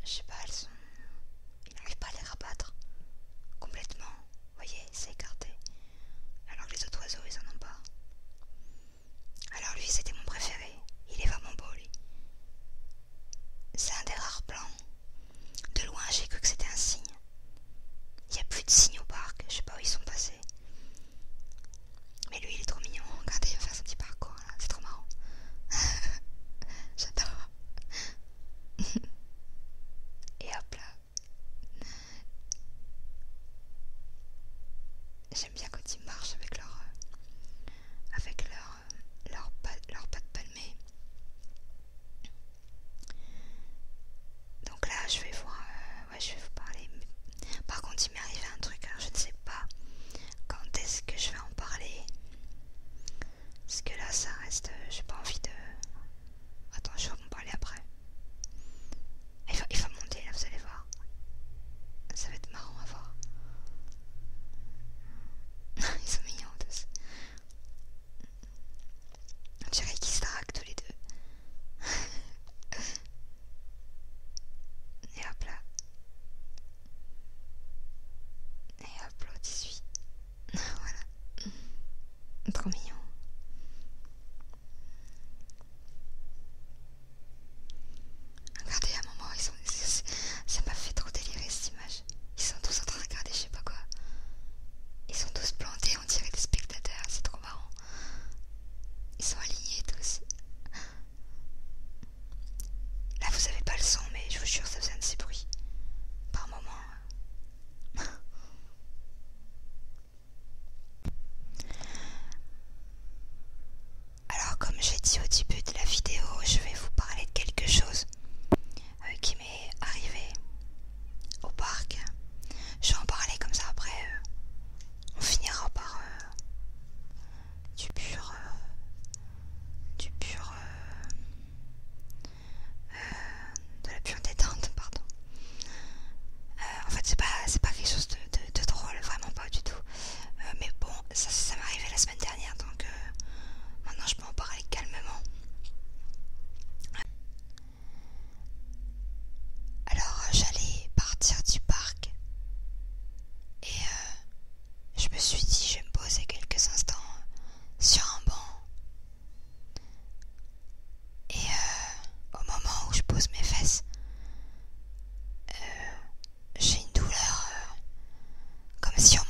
je sais pas, elles sont... Il n'arrive pas à les rabattre complètement. Vous voyez, c'est écarté. Alors que les autres oiseaux, ils en ont pas. Alors lui, c'était mon préféré. Il est vraiment beau, lui. C'est un des rares blancs. De loin, j'ai cru que c'était un cygne. Il n'y a plus de cygnes au parc. Je sais pas où ils sont passés. Mais lui, il est trop mignon. Regardez, il va faire son petit parcours là. C'est trop marrant. J'adore. Et hop là. J'aime bien quand ils marchent avec leurs pattes palmées. Donc là, je vais je vais vous parler. Par contre, il m'est arrivé un truc. Alors, je ne sais pas quand est-ce que je vais en parler. Parce que là, ça reste. J'ai pas envie de. Attends, je vais en parler après. Il va monter là, vous allez voir. Ça va être marrant à voir. Ils sont mignons tous. On dirait qu'ils se draguent tous les deux. Et hop là. Et hop là, 18. Voilà. Trop mignon. Regardez, à un moment, ça m'a fait trop délirer cette image. Ils sont tous en train de regarder je sais pas quoi. Ils sont tous plantés, on dirait des spectateurs, c'est trop marrant. Ils sont alignés tous. Là, vous avez pas le son, mais je vous jure, ça faisait un de ces bruits. Par moment. Alors, comme j'ai dit au début de la vidéo, je vais vous parler de quelque chose qui m'est arrivé au parc. Je vais en parler comme ça après. On finira par du pur, de la pure détente, pardon. En fait, c'est pas quelque chose de drôle, vraiment pas du tout. Mais bon, ça m'est arrivé la semaine dernière, donc maintenant je peux en parler calmement. Alors, j'allais partir du parc et je me suis dit, je vais me poser quelques instants sur un banc. Et au moment où je pose mes fesses, j'ai une douleur comme si on